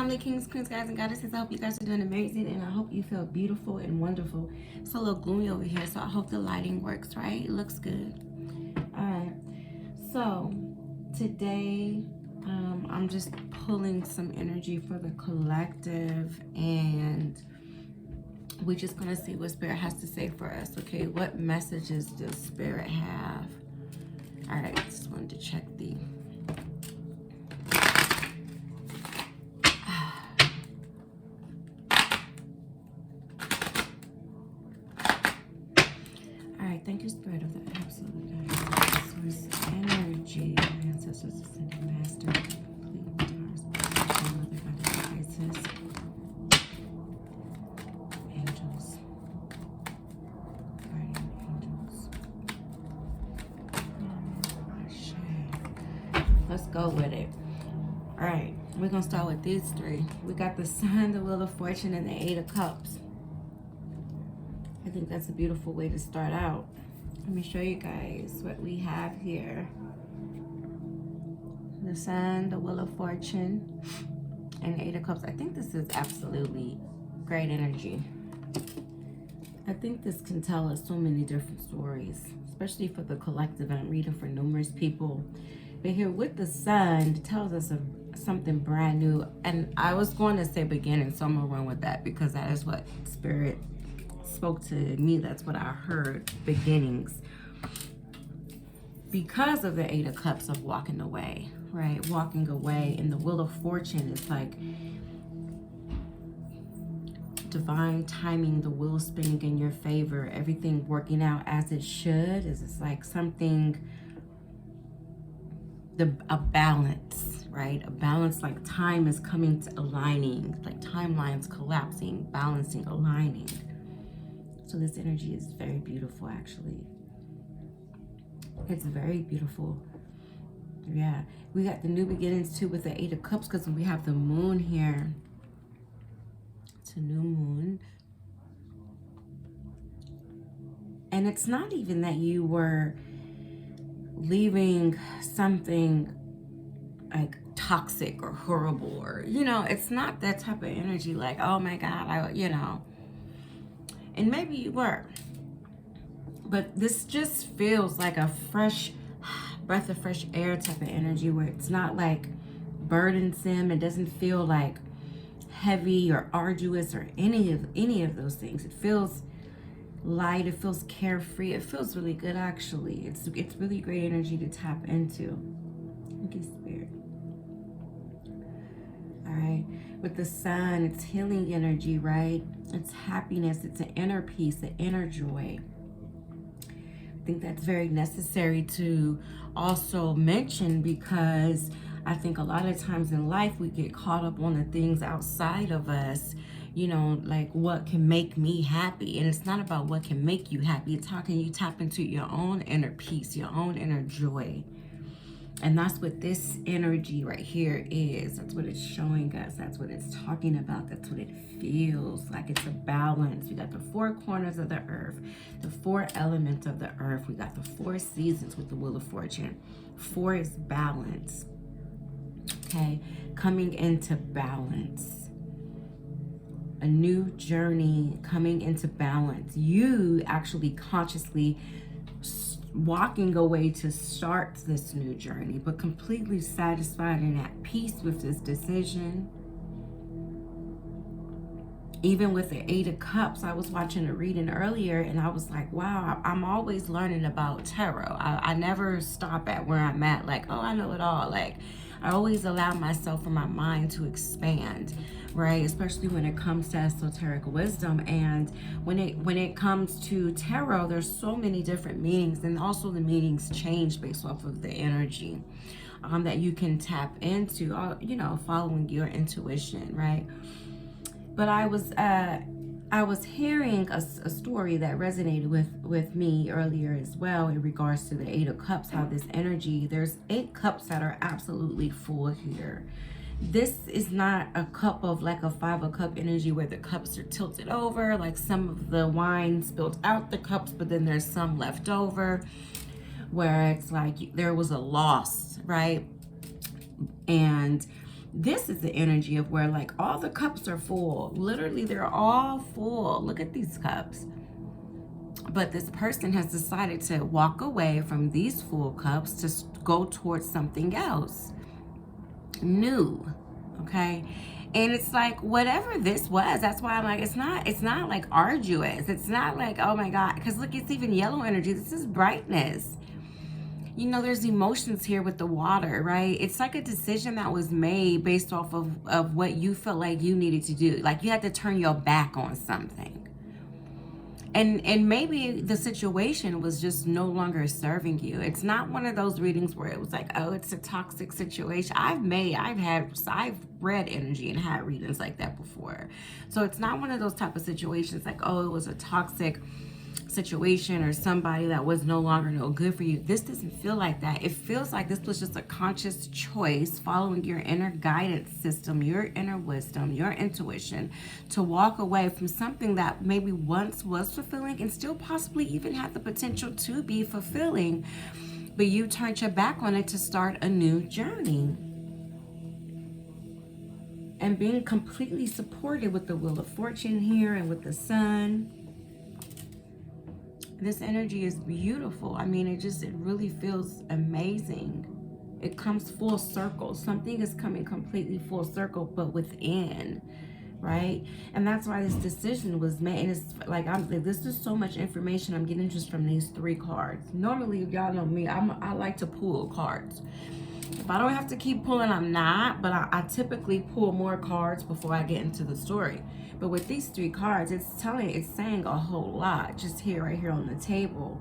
family, kings, queens, guys, and goddesses. I hope you guys are doing amazing, and I hope you feel beautiful and wonderful. It's a little gloomy over here, so I hope the lighting works, right? It looks good. All right. So today, I'm just pulling some energy for the collective, and we're just gonna see what Spirit has to say for us. Okay, what messages does Spirit have? All right, just wanted to check the. Thank you, Spirit of the Absolute Source Energy, Ancestors, Ascended Master, Complete Stars, Mother Goddess, Isis, Angels, Guardian Angels. Let's go with it. All right, we're gonna start with these three. We got the Sun, the Wheel of Fortune, and the Eight of Cups. I think that's a beautiful way to start out. Let me show you guys what we have here. The Sun, the Wheel of Fortune, and the Eight of Cups. I think this is absolutely great energy. I think this can tell us so many different stories, especially for the collective, and I'm reading for numerous people. But here with the Sun, it tells us of something brand new. And I was going to say beginning, so I'm going to run with that because that is what Spirit spoke to me. That's what I heard, beginnings, because of the Eight of Cups of walking away, right? Walking away. And the Wheel of Fortune is like divine timing, the wheel spinning in your favor, everything working out as it should. It's like something, a balance, right? A balance, like time is coming to aligning, like timelines collapsing, balancing, aligning. So this energy is very beautiful, actually. It's very beautiful. Yeah. We got the new beginnings, too, with the Eight of Cups, because we have the moon here. It's a new moon. And it's not even that you were leaving something like toxic or horrible, or, you know, it's not that type of energy like, oh, my God, you know. And maybe you were, but this just feels like a fresh breath of fresh air type of energy, where it's not like burdensome. It doesn't feel like heavy or arduous or any of those things. It feels light. It feels carefree. It feels really good, actually. It's really great energy to tap into. Thank you, Spirit. All right. With the Sun, it's healing energy, right? It's happiness. It's an inner peace, an inner joy. I think that's very necessary to also mention, because I think a lot of times in life we get caught up on the things outside of us, you know, like what can make me happy. And it's not about what can make you happy. It's how can you tap into your own inner peace, your own inner joy. And that's what this energy right here is. That's what it's showing us. That's what it's talking about. That's what it feels like. It's a balance. We got the four corners of the earth, the four elements of the earth. We got the four seasons with the Wheel of Fortune. Four is balance. Okay, coming into balance. A new journey coming into balance. You actually consciously walking away to start this new journey, but completely satisfied and at peace with this decision. Even with the Eight of Cups, I was watching a reading earlier, and I was like, wow, I'm always learning about tarot. I never stop at where I'm at, like, oh, I know it all. Like, I always allow myself and my mind to expand, right? Especially when it comes to esoteric wisdom. And when it comes to tarot, there's so many different meanings, and also the meanings change based off of the energy that you can tap into, you know, following your intuition, right? But I was hearing a story that resonated with me earlier as well, in regards to the Eight of Cups, how this energy, there's 8 cups that are absolutely full here. This is not a cup of like a 5 of cup energy where the cups are tilted over, like some of the wine spilled out the cups, but then there's some left over, where it's like there was a loss, right? And This is the energy of where like all the cups are full. Literally, they're all full. Look at these cups. But this person has decided to walk away from these full cups to go towards something else new. Okay. And it's like whatever this was, that's why I'm like, it's not like arduous. It's not like, oh my God, because look, it's even yellow energy. This is brightness. You know, there's emotions here with the water, right? It's like a decision that was made based off of what you felt like you needed to do. Like you had to turn your back on something. And maybe the situation was just no longer serving you. It's not one of those readings where it was like, oh, it's a toxic situation. I've read energy and had readings like that before. So it's not one of those type of situations like, oh, it was a toxic situation or somebody that was no longer no good for you. This doesn't feel like that. It feels like this was just a conscious choice following your inner guidance system, your inner wisdom, your intuition, to walk away from something that maybe once was fulfilling and still possibly even had the potential to be fulfilling, but you turned your back on it to start a new journey. And being completely supported with the Wheel of Fortune here and with the Sun. This energy is beautiful. I mean, it really feels amazing. It comes full circle. Something is coming completely full circle, but within, right? And that's why this decision was made. And it's like, this is so much information I'm getting just from these 3 cards. Normally, if y'all know me, I like to pull cards. If I don't have to keep pulling, I'm not, but I typically pull more cards before I get into the story. But with these 3 cards, it's saying a whole lot just here, right here on the table.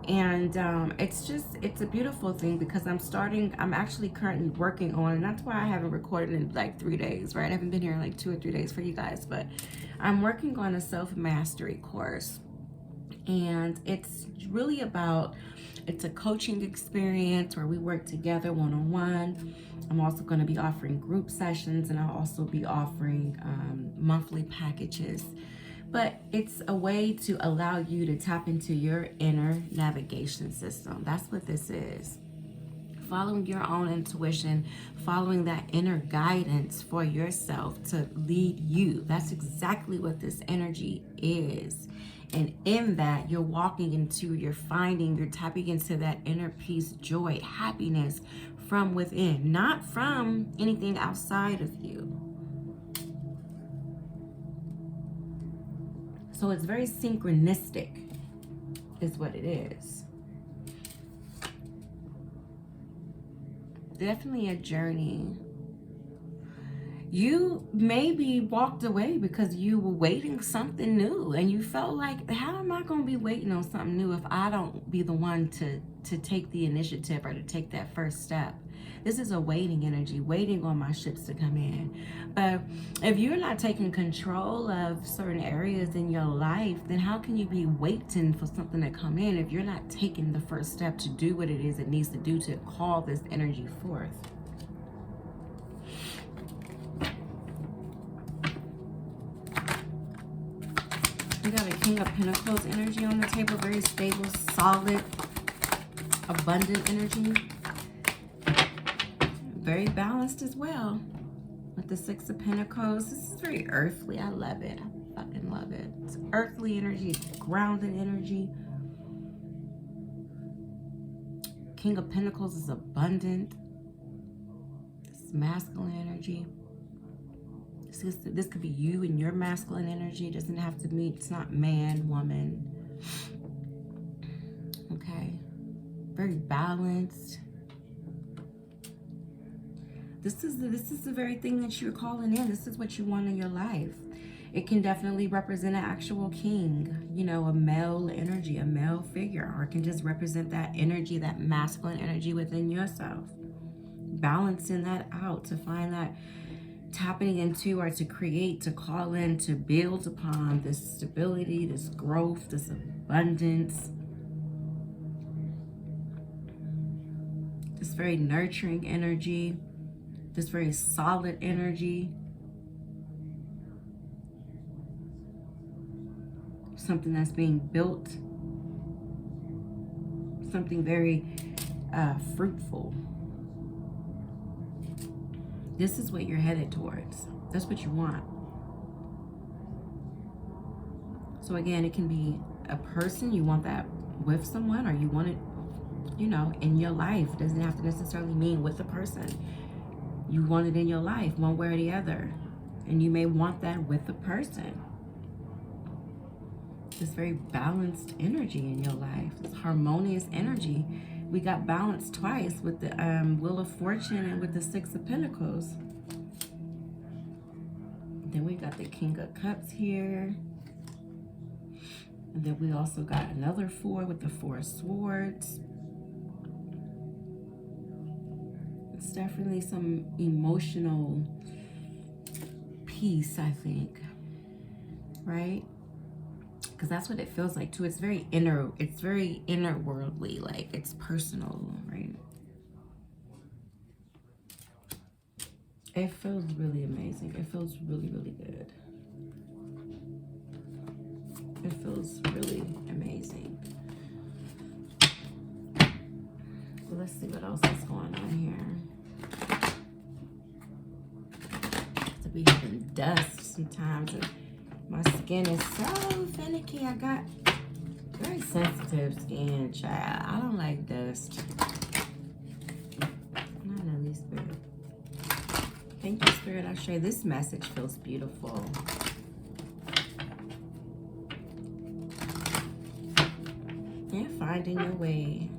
And it's a beautiful thing because I'm actually currently working on, and that's why I haven't recorded in like 3 days, right? I haven't been here in like 2 or 3 days for you guys, but I'm working on a self-mastery course. And it's really it's a coaching experience where we work together one-on-one. I'm also going to be offering group sessions, and I'll also be offering monthly packages. But it's a way to allow you to tap into your inner navigation system. That's what this is. Following your own intuition, following that inner guidance for yourself to lead you. That's exactly what this energy is. And in that, you're tapping into that inner peace, joy, happiness from within, not from anything outside of you. So it's very synchronistic, is what it is. Definitely a journey. You maybe walked away because you were waiting something new, and you felt like, how am I going to be waiting on something new if I don't be the one to take the initiative or to take that first step? This is a waiting energy, waiting on my ships to come in. But if you're not taking control of certain areas in your life, then how can you be waiting for something to come in if you're not taking the first step to do what it is it needs to do to call this energy forth? We got a King of Pentacles energy on the table, very stable, solid, abundant energy. Very balanced as well. With the 6 of Pentacles, this is very earthly. I love it. I fucking love it. It's earthly energy, it's grounded energy. King of Pentacles is abundant. It's masculine energy. This could be you and your masculine energy. It doesn't have to be, it's not man, woman. Okay. Very balanced. This is the very thing that you're calling in. This is what you want in your life. It can definitely represent an actual king, you know, a male energy, a male figure, or it can just represent that energy, that masculine energy within yourself. Balancing that out to find that, tapping into or to create, to call in, to build upon this stability, this growth, this abundance, this very nurturing energy, this very solid energy. Something that's being built, something very fruitful. This is what you're headed towards. That's what you want. So again, it can be a person, you want that with someone, or you want it, you know, in your life. It doesn't have to necessarily mean with a person. You want it in your life, one way or the other. And you may want that with a person. This very balanced energy in your life, this harmonious energy. We got balanced twice with the Wheel of Fortune and with the Six of Pentacles. Then we got the King of Cups here. And then we also got another 4 with the 4 of Swords. It's definitely some emotional peace, I think. Right? Because that's what it feels like too. It's very inner worldly, like it's personal, right? It feels really amazing. It feels really, really good. It feels really amazing. Well, let's see what else is going on here. So we having dust sometimes, and my skin is so finicky. I got very sensitive skin, child. I don't like dust. Not at least, Spirit. Thank you, Spirit. I'll show you. This message feels beautiful. And finding your way.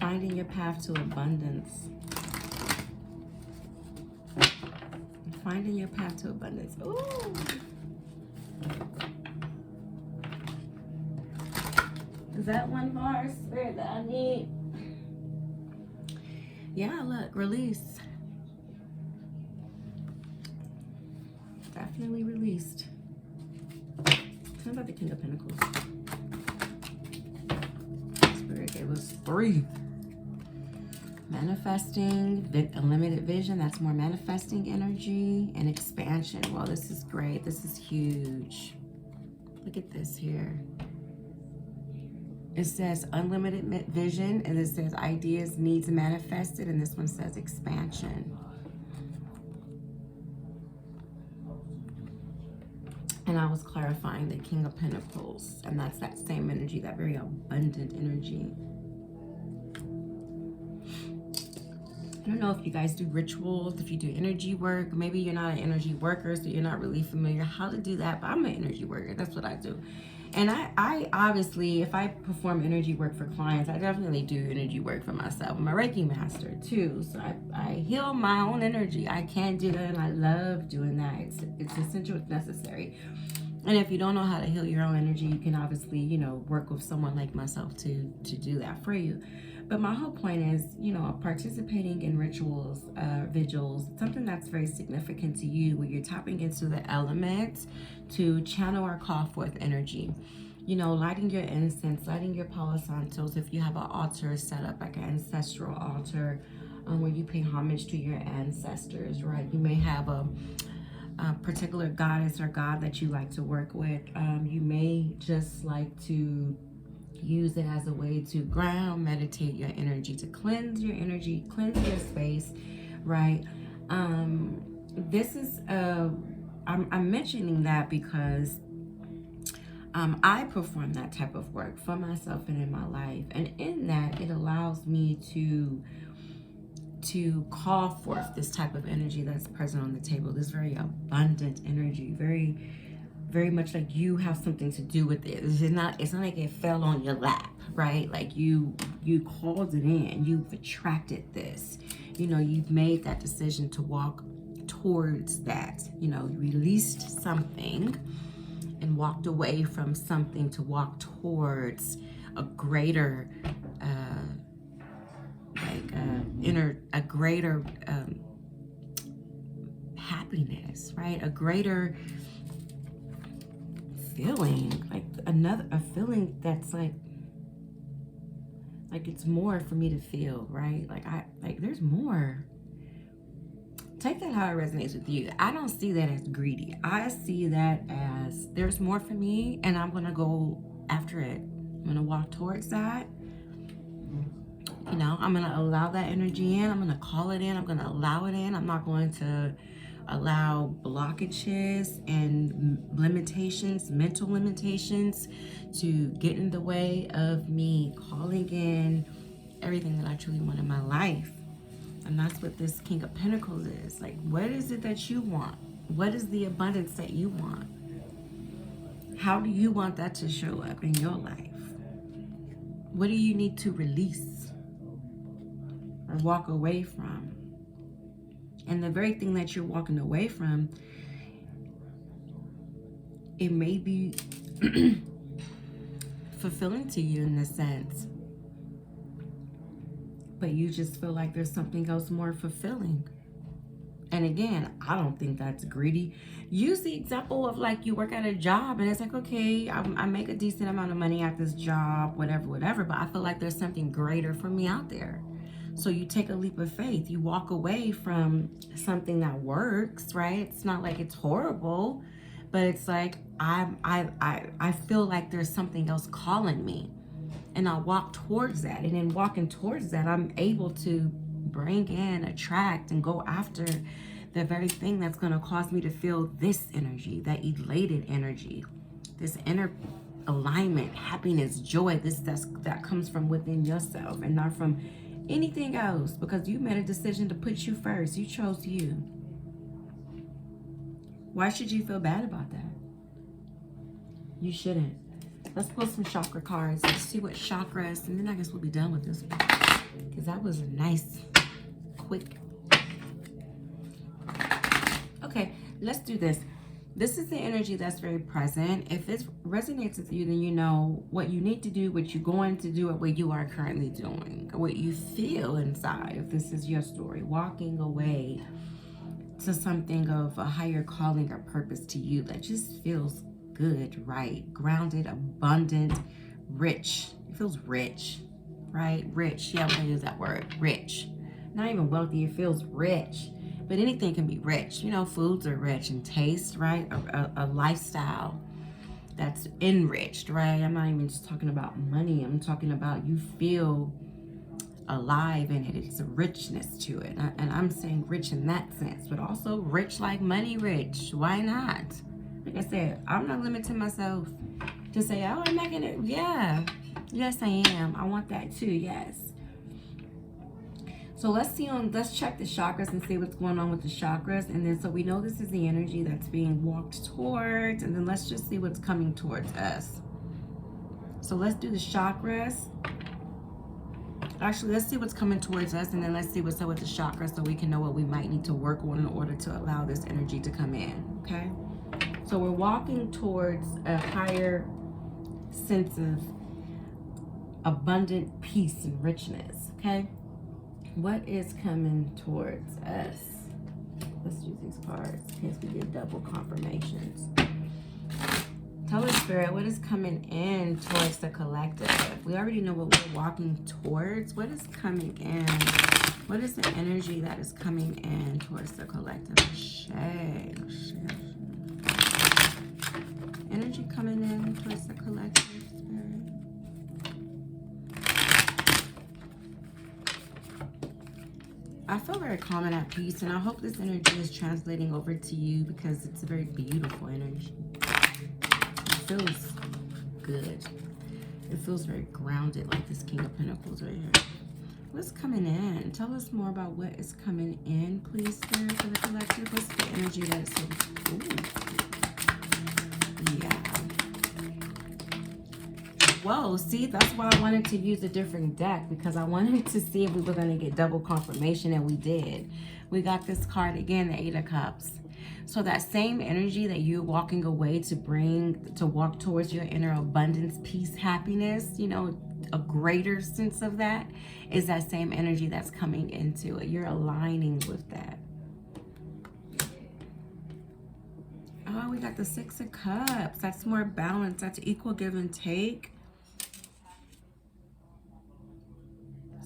Finding your path to abundance. Finding your path to abundance. Ooh. Is that one more, Spirit, that I need? Yeah, look, release. Definitely released. How about the King of Pentacles? Spirit gave us 3. Manifesting, unlimited vision, that's more manifesting energy, and expansion. Well, this is great. This is huge. Look at this here. It says unlimited vision, and it says ideas, needs manifested, and this one says expansion. And I was clarifying the King of Pentacles, and that's that same energy, that very abundant energy. I don't know if you guys do rituals, if you do energy work. Maybe you're not an energy worker, so you're not really familiar how to do that, but I'm an energy worker. That's what I do. And I obviously, if I perform energy work for clients, I definitely do energy work for myself. I'm a Reiki master too, so I heal my own energy. I can do that, and I love doing that. It's essential, it's necessary. And if you don't know how to heal your own energy, you can obviously, you know, work with someone like myself to do that for you. But my whole point is, you know, participating in rituals, vigils, something that's very significant to you, where you're tapping into the elements to channel or call forth energy. You know, lighting your incense, lighting your Palo Santos, if you have an altar set up, like an ancestral altar, where you pay homage to your ancestors, right? You may have a particular goddess or god that you like to work with. You may just like to use it as a way to ground, meditate your energy, to cleanse your energy, cleanse your space, right? This is I'm mentioning that because I perform that type of work for myself and in my life, and in that it allows me to call forth this type of energy that's present on the table, this very abundant energy, very much like you have something to do with it. It's not like it fell on your lap, right? Like you called it in, you've attracted this, you know, you've made that decision to walk towards that, you know, you released something and walked away from something to walk towards a greater a greater happiness, right? A greater feeling, like a feeling that's like it's more for me to feel, right? Like there's more. Take that how it resonates with you. I don't see that as greedy. I see that as there's more for me, and I'm gonna go after it. I'm gonna walk towards that. You You know, I'm going to allow that energy in. I'm going to call it in. I'm going to allow it in. I'm not going to allow blockages and limitations, mental limitations, to get in the way of me calling in everything that I truly want in my life. And that's what this King of Pentacles is. Like, what is it that you want? What is the abundance that you want? How do you want that to show up in your life? What do you need to release or walk away from? And the very thing that you're walking away from, it may be fulfilling to you in a sense, but you just feel like there's something else more fulfilling. And again, I don't think that's greedy. Use the example of like you work at a job and it's like, okay, I make a decent amount of money at this job, whatever, but I feel like there's something greater for me out there. So you take a leap of faith. You walk away from something that works, right? It's not like it's horrible, but it's like I feel like there's something else calling me, and I walk towards that. And in walking towards that, I'm able to bring in, attract, and go after the very thing that's going to cause me to feel this energy, that elated energy, this inner alignment, happiness, joy, that comes from within yourself and not from anything else, because you made a decision to put you first. You chose you. Why should you feel bad about that? You shouldn't. Let's pull some chakra cards. Let's see what chakras, and then I guess we'll be done with this one, because that was a nice, quick. Okay, let's do this. This is the energy that's very present. If this resonates with you, then you know what you need to do, what you're going to do, or what you are currently doing, or what you feel inside. If this is your story, walking away to something of a higher calling or purpose to you that just feels good, right? Grounded, abundant, rich. It feels rich, right? Rich. Yeah, I'm gonna use that word, rich. Not even wealthy, it feels rich. But anything can be rich. You know, foods are rich in taste, right? A lifestyle that's enriched, right? I'm not even just talking about money. I'm talking about you feel alive in it. It's a richness to it. And I'm saying rich in that sense, but also rich like money rich. Why not? Like I said, I'm not limiting myself to say, oh, I'm not gonna, yeah. Yes, I am. I want that too, yes. So let's check the chakras and see what's going on with the chakras. And then so we know this is the energy that's being walked towards. And then let's just see what's coming towards us. So let's do the chakras. Actually, let's see what's coming towards us, and then let's see what's up with the chakras so we can know what we might need to work on in order to allow this energy to come in, okay? So we're walking towards a higher sense of abundant peace and richness, okay? What is coming towards us? Let's use these cards in case we get double confirmations. Tell us, Spirit, what is coming in towards the collective? We already know what we're walking towards. What is coming in? What is the energy that is coming in towards the collective? Energy coming in towards the collective, Spirit. I feel very calm and at peace, and I hope this energy is translating over to you, because it's a very beautiful energy. It feels good. It feels very grounded, like this King of Pentacles right here. What's coming in? Tell us more about what is coming in, please, Spirit, for the collective. What's the energy that is so... Ooh. Yeah. Whoa, see, that's why I wanted to use a different deck, because I wanted to see if we were going to get double confirmation, and we did. We got this card again, the Eight of Cups. So that same energy that you're walking away to walk towards your inner abundance, peace, happiness, you know, a greater sense of that is that same energy that's coming into it. You're aligning with that. Oh, we got the Six of Cups. That's more balance. That's equal give and take.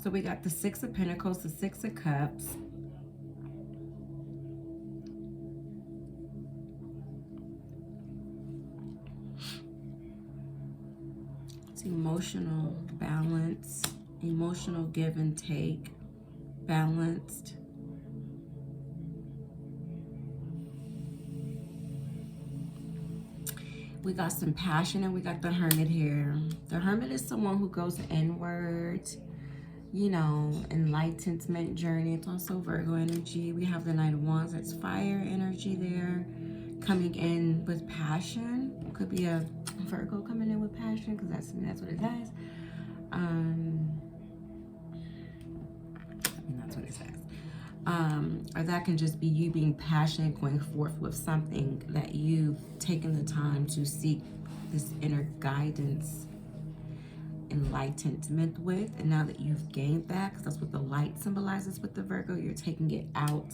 So we got the Six of Pentacles, the Six of Cups. It's emotional balance. emotional give and take, balanced. We got some passion, and we got the Hermit here. The Hermit is someone who goes inward, you know, enlightenment journey. It's also Virgo energy. We have the Knight of Wands. That's fire energy there, coming in with passion. Could be a Virgo coming in with passion, because that's what it does. That's what it says. Or that can just be you being passionate, going forth with something that you've taken the time to seek this inner guidance, enlightenment with. And now that you've gained that, because that's what the light symbolizes with the Virgo, you're taking it out.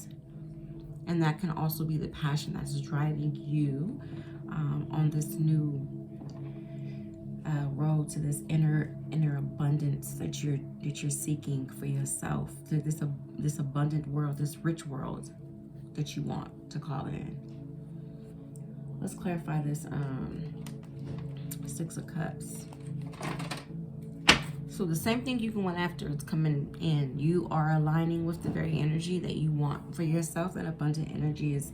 And that can also be the passion that's driving you on this new road to this inner abundance that you're seeking for yourself, to this abundant world, this rich world that you want to call in. Let's clarify this Six of Cups. So the same thing you can want after it's coming in. You are aligning with the very energy that you want for yourself. That abundant energy is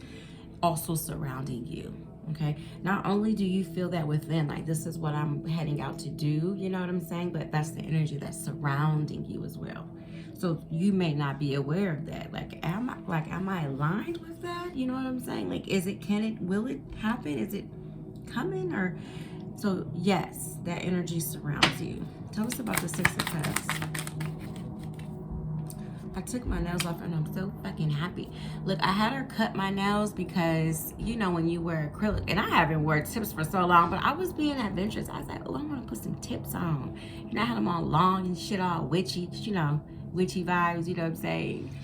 also surrounding you. Okay, not only do you feel that within, like this is what I'm heading out to do, you know what I'm saying, but that's the energy that's surrounding you as well. So you may not be aware of that. Am I aligned with that? You know what I'm saying? Like, will it happen? Is it coming? Or so yes, that energy surrounds you. Tell us about the Six of Cups. I took my nails off and I'm so fucking happy. Look, I had her cut my nails because, you know, when you wear acrylic, and I haven't worn tips for so long, but I was being adventurous. I was like, oh, I want to put some tips on. And I had them all long and shit, all witchy, you know, witchy vibes, you know what I'm saying?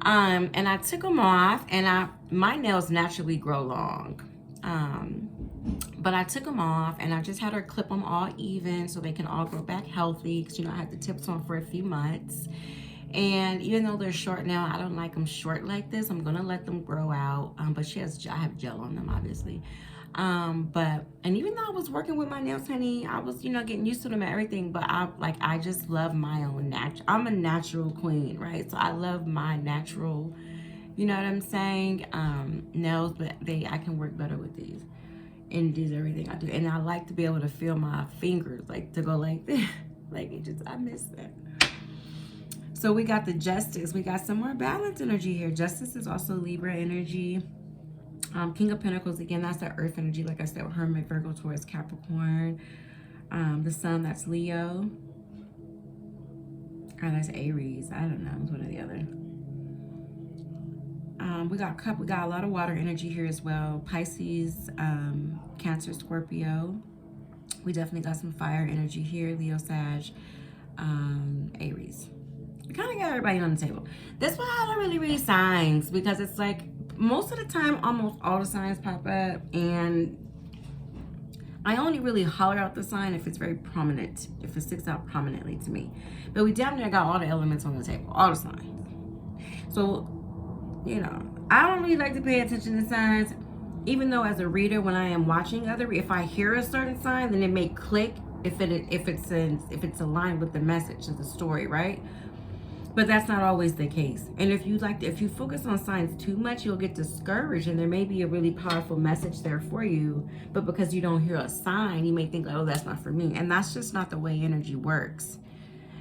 And I took them off, and my nails naturally grow long. But I took them off, and I just had her clip them all even so they can all grow back healthy, because, you know, I had the tips on for a few months. And even though they're short now, I don't like them short like this. I'm gonna let them grow out. But I have gel on them, obviously. And even though I was working with my nails, honey, I was, you know, getting used to them and everything. But I just love my own natural. I'm a natural queen, right? So I love my natural, you know what I'm saying? Nails, but I can work better with these. And these everything I do. And I like to be able to feel my fingers, like to go like this. Like I miss that. So we got the Justice. We got some more balanced energy here. Justice is also Libra energy. King of Pentacles, again, that's that earth energy. Like I said, Hermit, Virgo, Taurus, Capricorn. The Sun, that's Leo. Or that's Aries. I don't know. It's one or the other. We got a lot of water energy here as well. Pisces, Cancer, Scorpio. We definitely got some fire energy here. Leo, Sag, Aries. We kind of got everybody on the table. This one I don't really read signs, because it's like most of the time almost all the signs pop up, and I only really holler out the sign if it's very prominent, if it sticks out prominently to me. But we damn near got all the elements on the table, all the signs. So, you know, I don't really like to pay attention to signs, even though as a reader, when I am watching if I hear a certain sign, then it may click if it's aligned with the message of the story, right? But that's not always the case. And if you focus on signs too much, you'll get discouraged, and there may be a really powerful message there for you, but because you don't hear a sign, you may think, oh, that's not for me. And that's just not the way energy works.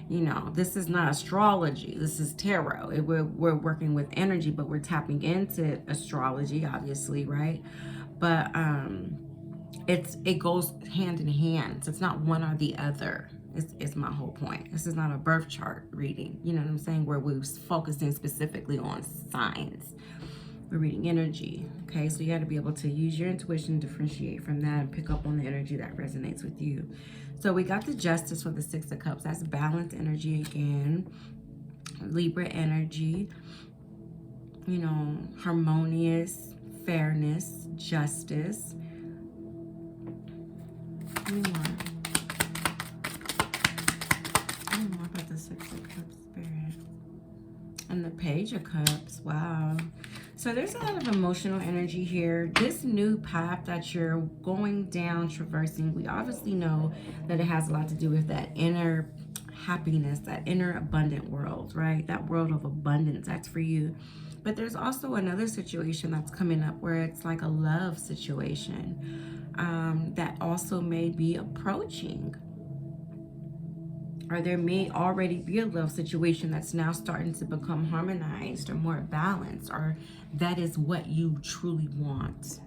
You know, this is not astrology. This is tarot. We're working with energy, but we're tapping into astrology, obviously, right? But it goes hand in hand. So it's not one or the other. It's my whole point. This is not a birth chart reading. You know what I'm saying? Where we're focusing specifically on signs. We're reading energy. Okay, so you got to be able to use your intuition, differentiate from that, and pick up on the energy that resonates with you. So we got the Justice for the Six of Cups. That's balanced energy again. Libra energy. You know, harmonious, fairness, justice. More about the Six of Cups, Spirit. And the Page of Cups. Wow. So there's a lot of emotional energy here. This new path that you're going down, traversing, we obviously know that it has a lot to do with that inner happiness, that inner abundant world, right? That world of abundance, that's for you. But there's also another situation that's coming up where it's like a love situation that also may be approaching. Or there may already be a love situation that's now starting to become harmonized or more balanced, or that is what you truly want.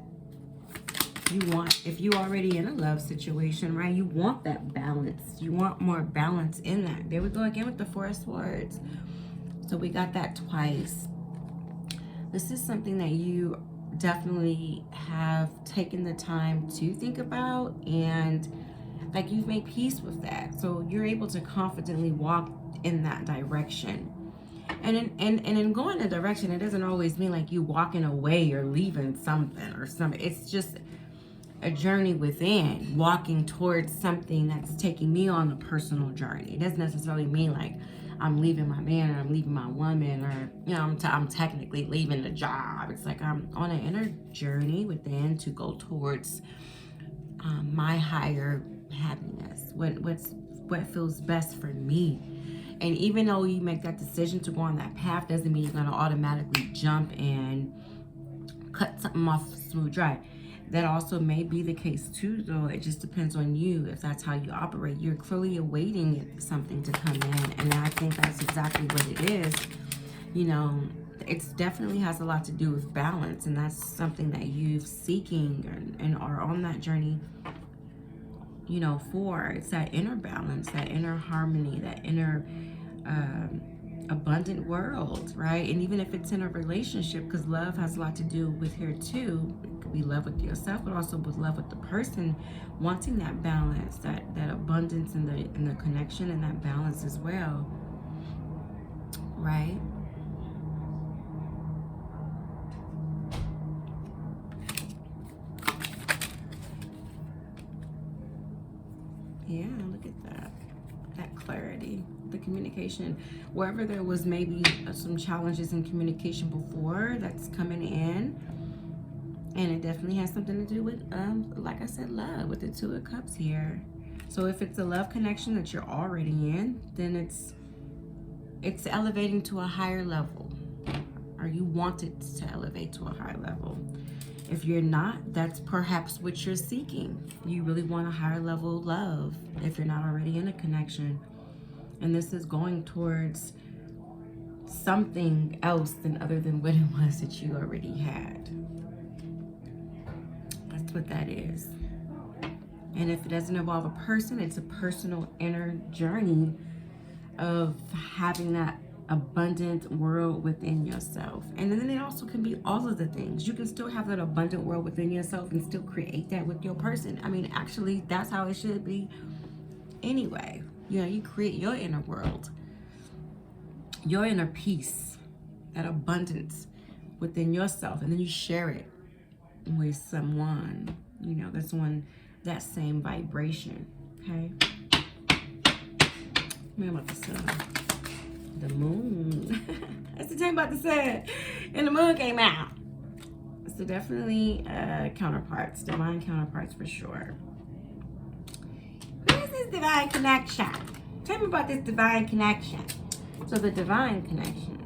You want, if you already in a love situation, right, you want that balance. You want more balance in that. There we go again with the Four of Swords. So we got that twice. This is something that you definitely have taken the time to think about, and like you've made peace with that. So you're able to confidently walk in that direction. And in going a direction, it doesn't always mean like you walking away or leaving something or something. It's just a journey within, walking towards something that's taking me on a personal journey. It doesn't necessarily mean like I'm leaving my man or I'm leaving my woman, or you know, I'm technically leaving the job. It's like I'm on an inner journey within to go towards my higher happiness. What feels best for me. And even though you make that decision to go on that path, doesn't mean you're gonna automatically jump and cut something off smooth dry. That also may be the case too, though. It just depends on you if that's how you operate. You're clearly awaiting something to come in, and I think that's exactly what it is. You know, it definitely has a lot to do with balance, and that's something that you're seeking and are on that journey, you know, for. It's that inner balance, that inner harmony, that inner abundant world, right? And even if it's in a relationship, because love has a lot to do with here too. It could be love with yourself, but also with love with the person, wanting that balance, that abundance in the connection, and that balance as well, right? Yeah, look at that. That clarity, the communication. Wherever there was maybe some challenges in communication before, that's coming in. And it definitely has something to do with, like I said, love, with the Two of Cups here. So if it's a love connection that you're already in, then it's elevating to a higher level. Or you want it to elevate to a higher level. If you're not, that's perhaps what you're seeking. You really want a higher level of love if you're not already in a connection. And this is going towards something else than other than what it was that you already had. That's what that is. And if it doesn't involve a person, it's a personal inner journey of having that abundant world within yourself. And then it also can be all of the things. You can still have that abundant world within yourself and still create that with your person. I mean, actually, that's how it should be anyway. You know, you create your inner world, your inner peace, that abundance within yourself, and then you share it with someone, you know, that's on that same vibration. Okay. Man, about the sun. The moon. That's the thing about the sun. And the moon came out. So definitely counterparts, divine counterparts for sure. What is this divine connection? Tell me about this divine connection. So the divine connection.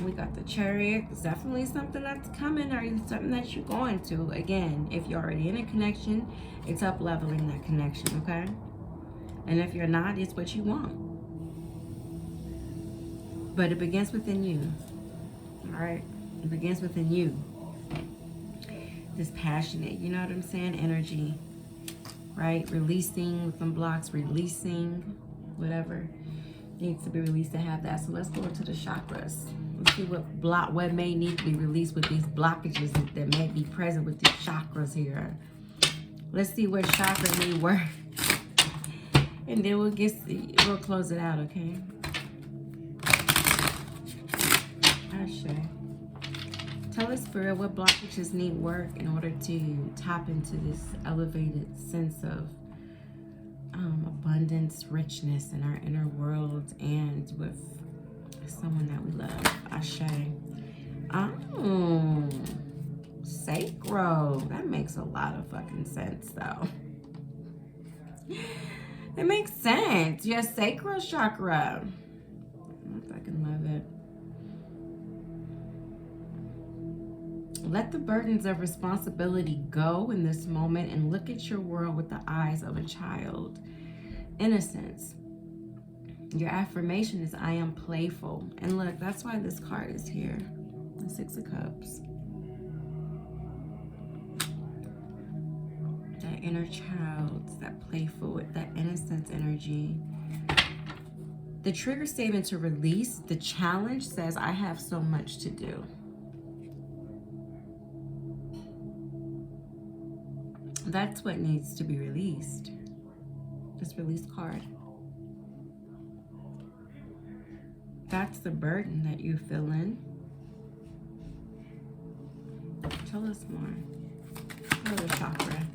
We got the Chariot. It's definitely something that's coming, or something that you're going to. Again, if you're already in a connection, it's up leveling that connection, okay? And if you're not, it's what you want. But it begins within you. All right? It begins within you. This passionate, you know what I'm saying? Energy. Right? Releasing some blocks, releasing whatever needs to be released to have that. So let's go into the chakras. Let's see what may need to be released with these blockages that may be present with these chakras here. Let's see what chakra need work. And then we'll close it out, okay? Ashe. Tell us, Spirit, what blockages need work in order to tap into this elevated sense of abundance, richness in our inner world and with someone that we love. Ashe. Oh, sacral. That makes a lot of fucking sense, though. It makes sense. Your sacral chakra. I fucking love it. Let the burdens of responsibility go in this moment and look at your world with the eyes of a child. Innocence. Your affirmation is I am playful. And look, that's why this card is here. The Six of Cups. That inner child, that playful, that innocence energy. The trigger statement to release, the challenge says, I have so much to do. That's what needs to be released. This release card. That's the burden that you feel in. Tell us more. Another chakra.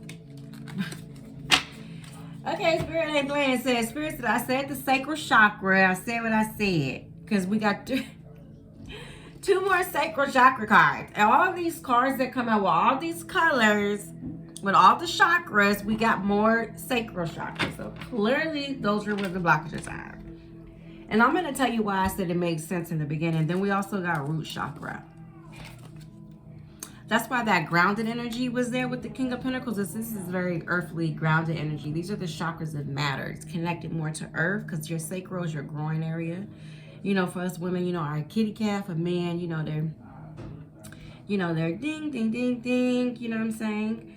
Okay, Spirit ain't playing. Said Spirit said I said the sacral chakra. I said what I said. Because we got two more sacral chakra cards. And all these cards that come out with all these colors, with all the chakras, we got more sacral chakras. So clearly those are where the blockages are. And I'm going to tell you why I said it made sense in the beginning. Then we also got root chakra. That's why that grounded energy was there with the King of Pentacles. This is very earthly, grounded energy. These are the chakras that matter. It's connected more to earth because your sacral is your groin area. You know, for us women, you know, our kitty cat. For men, they're ding, ding, ding, ding. You know what I'm saying?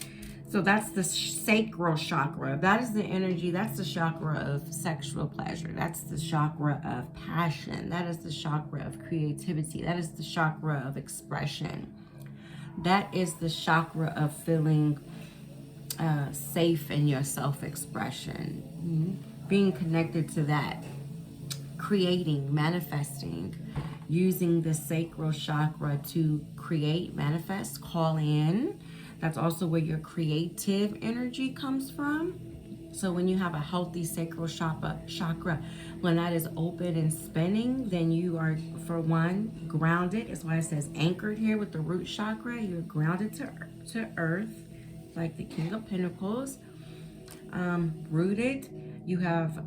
So that's the sacral chakra. That is the energy. That's the chakra of sexual pleasure. That's the chakra of passion. That is the chakra of creativity. That is the chakra of expression. That is the chakra of feeling safe in your self-expression. Being connected to that. Creating, manifesting. Using the sacral chakra to create, manifest, call in. That's also where your creative energy comes from. So when you have a healthy sacral chakra, when that is open and spinning, then you are, for one, grounded. That's why it says anchored here with the root chakra. You're grounded to earth, like the King of Pentacles. Rooted. You have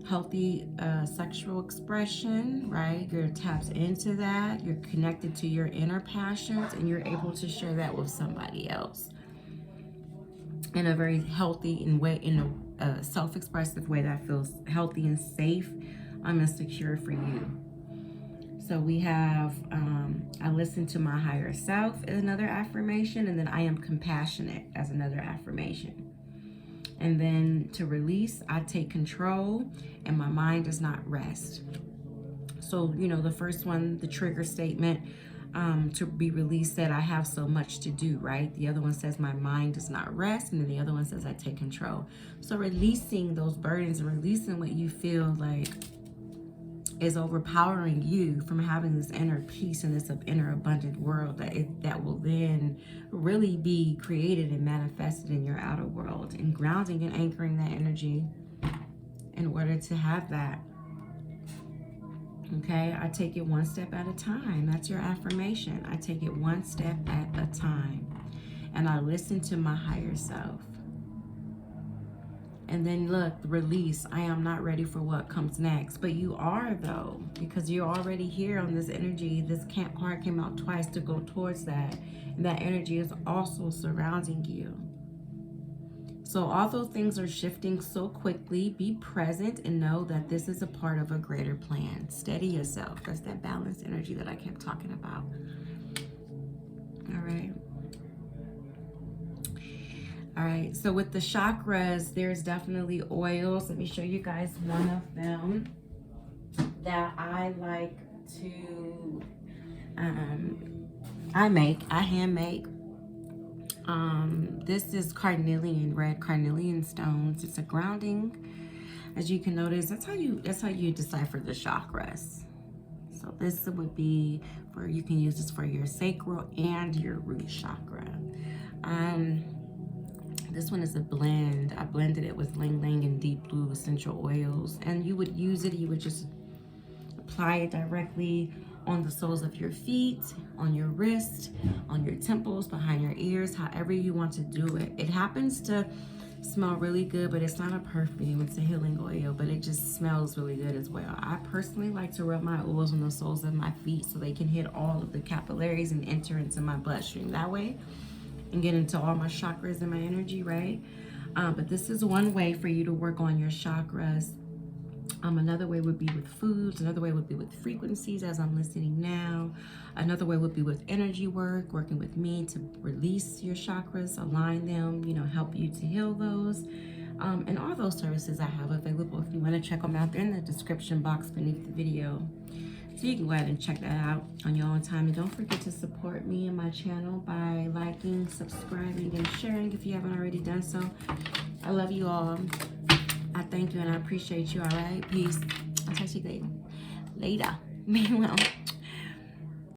healthy sexual expression, right? You're tapped into that. You're connected to your inner passions, and you're able to share that with somebody else in a very healthy in a self-expressive way that feels healthy and safe and secure for you. So we have I listen to my higher self as another affirmation, and then I am compassionate as another affirmation. And then to release, I take control and my mind does not rest. So, you know, the first one, the trigger statement to be released said, I have so much to do, right? The other one says, my mind does not rest. And then the other one says, I take control. So releasing those burdens and releasing what you feel like is overpowering you from having this inner peace and this inner abundant world that will then really be created and manifested in your outer world, and grounding and anchoring that energy in order to have that. Okay, I take it one step at a time. That's your affirmation. I take it one step at a time, and I listen to my higher self. And then look, release. I am not ready for what comes next. But you are, though, because you're already here on this energy. This card came out twice to go towards that. And that energy is also surrounding you. So although things are shifting so quickly, be present and know that this is a part of a greater plan. Steady yourself. That's that balanced energy that I kept talking about. All right. All right, so with the chakras, there's definitely oils. Let me show you guys one of them that I like to, I hand make. This is carnelian, red carnelian stones. It's a grounding. As you can notice, that's how you decipher the chakras. So this would be for, you can use this for your sacral and your root chakra. This one is a blend. I blended it with Ling Ling and Deep Blue essential oils. And you would use it, you would just apply it directly on the soles of your feet, on your wrist, on your temples, behind your ears, however you want to do it. It happens to Smell really good, but it's not a perfume, it's a healing oil, but it just smells really good as well. I personally like to rub my oils on the soles of my feet so they can hit all of the capillaries and enter into my bloodstream that way and get into all my chakras and my energy, right? But this is one way for you to work on your chakras. Another way would be with foods. Another way would be with frequencies, as I'm listening now. Another way would be with energy work, working with me to release your chakras, align them, you know, help you to heal those. And all those services I have available. If you want to check them out, they're in the description box beneath the video. So you can go ahead and check that out on your own time. And don't forget to support me and my channel by liking, subscribing, and sharing if you haven't already done so. I love you all. I thank you and I appreciate you, all right? Peace. I'll talk to you later. Be well.